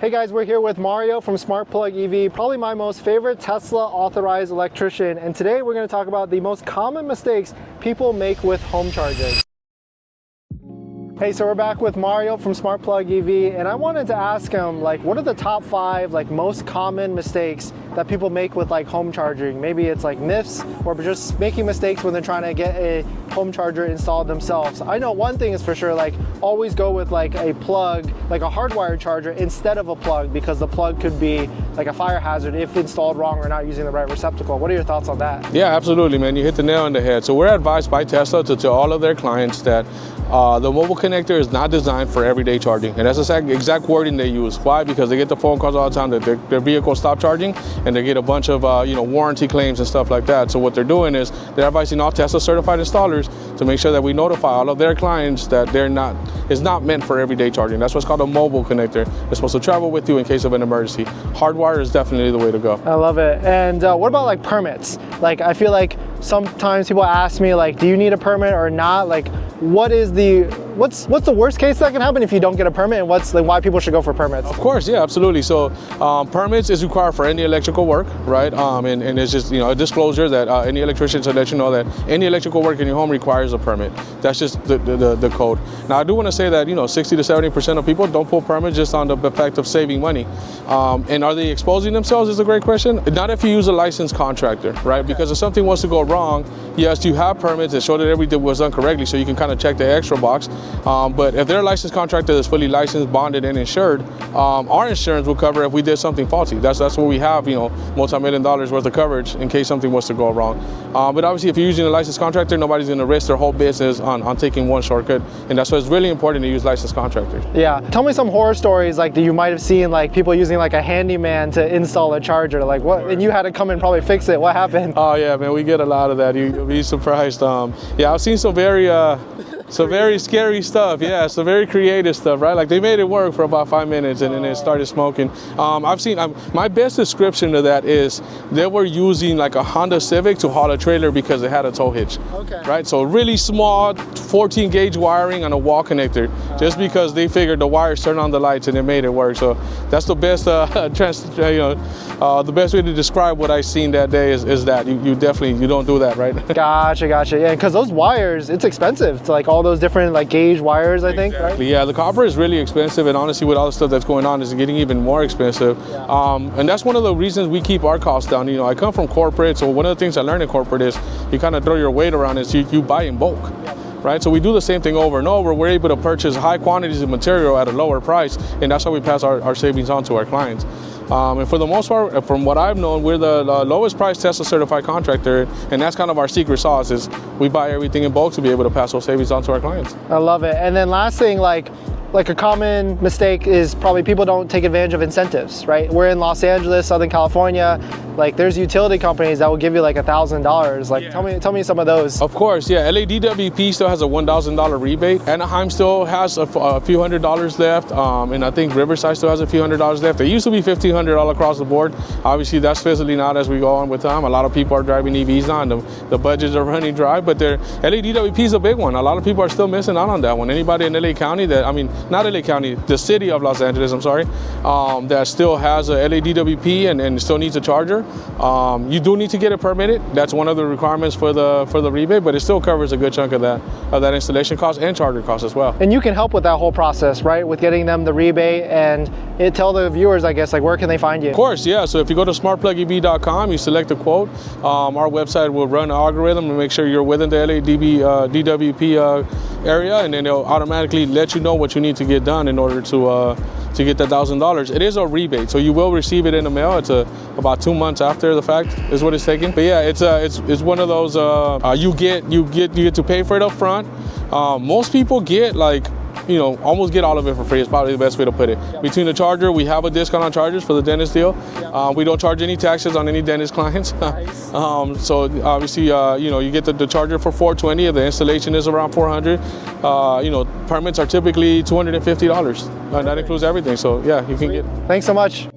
Hey guys, we're here with Mario from SmartPlug EV, probably my most favorite Tesla authorized electrician, and today we're going to talk about the most common mistakes people make with home charging. Hey, so we're back with Mario from SmartPlug EV, and I wanted to ask him, what are the top 5 most common mistakes that people make with home charging? Maybe it's myths, or just making mistakes when they're trying to get a home charger installed themselves. I know one thing is for sure, always go with a plug, a hardwired charger instead of a plug, because the plug could be a fire hazard if installed wrong or not using the right receptacle. What are your thoughts on that? Yeah, absolutely, man. You hit the nail on the head. So we're advised by Tesla to tell all of their clients that the mobile connector is not designed for everyday charging, and that's the exact wording they use. Why? Because they get the phone calls all the time that their vehicle stopped charging, and they get a bunch of warranty claims and stuff like that. So what they're doing is they're advising all Tesla certified installers to make sure that we notify all of their clients that it's not meant for everyday charging. That's what's called a mobile connector. It's supposed to travel with you in case of an emergency. Hardwire is definitely the way to go. I love it. And what about permits? I feel sometimes people ask me do you need a permit or not? What's the worst case that can happen if you don't get a permit, and what's why people should go for permits? Of course, yeah, absolutely. So permits is required for any electrical work, right? And it's just a disclosure that any electrician should let you know that any electrical work in your home requires a permit. That's just the code. Now I do want to say that 60 to 70% of people don't pull permits just on the fact of saving money. And are they exposing themselves is a great question. Not if you use a licensed contractor, right? Because if something was to go wrong, yes, you have permits that show that everything was done correctly, so you can kind of check the extra box. But if they're a licensed contractor that's fully licensed, bonded, and insured, our insurance will cover if we did something faulty. That's what we have, multi-million dollars worth of coverage in case something was to go wrong. But obviously, if you're using a licensed contractor, nobody's going to risk their whole business on taking one shortcut, and that's why it's really important to use licensed contractors. Yeah, tell me some horror stories that you might have seen, people using a handyman to install a charger. What? And you had to come and probably fix it. What happened? Oh yeah, man, we get a lot of that. You'll be surprised. Yeah, I've seen some very scary stuff. Yeah, some very creative stuff, right? They made it work for about 5 minutes and then it started smoking. I've seen, my best description of that is they were using a Honda Civic to haul a trailer because it had a tow hitch. Okay. Right, so really small 14 gauge wiring on a wall connector, just because they figured the wires turned on the lights and it made it work. So that's the best, the best way to describe what I seen that day is that you definitely don't do that, right? Gotcha. Yeah, because those wires, it's expensive to all those different gauge wires, I think, right? Yeah, the copper is really expensive, and honestly with all the stuff that's going on, it's getting even more expensive. Yeah. And that's one of the reasons we keep our costs down. I come from corporate, so one of the things I learned in corporate is you kind of throw your weight around is you buy in bulk. Yeah. Right, so we do the same thing over and over. We're able to purchase high quantities of material at a lower price, and that's how we pass our savings on to our clients. And for the most part, from what I've known, we're the lowest price Tesla certified contractor, and that's kind of our secret sauce is we buy everything in bulk to be able to pass those savings on to our clients. I love it. And then last thing, a common mistake is probably people don't take advantage of incentives, right? We're in Los Angeles, Southern California. There's utility companies that will give you $1,000. Yeah. Tell me some of those. Of course, yeah. LADWP still has a $1,000 rebate. Anaheim still has a few $100s left, and I think Riverside still has a few $100s left. They used to be $1,500 all across the board. Obviously, that's fizzling out as we go on with time. A lot of people are driving EVs now, and the budgets are running dry. But LADWP is a big one. A lot of people are still missing out on that one. Anybody in LA County not LA County, the city of Los Angeles, I'm sorry, that still has a LADWP and still needs a charger. You do need to get it permitted. That's one of the requirements for the rebate, but it still covers a good chunk of that installation cost and charger cost as well. And you can help with that whole process, right? With getting them the rebate, and tell the viewers, I guess, where can they find you? Of course, yeah. So if you go to smartplugev.com, you select a quote. Our website will run an algorithm to make sure you're within the DWP area, and then it'll automatically let you know what you need to get done in order to get that $1,000. It is a rebate, so you will receive it in the mail. It's about 2 months after the fact is what it's taking. But yeah, it's one of those you get to pay for it up front. Most people get almost get all of it for free. It's probably the best way to put it. Yeah. Between the charger, we have a discount on chargers for the Dennis deal. Yeah. We don't charge any taxes on any Dennis clients. Nice. So obviously, you get the charger for $420. The installation is around $400. Permits are typically $250. That includes everything. So yeah, you can get. Thanks so much.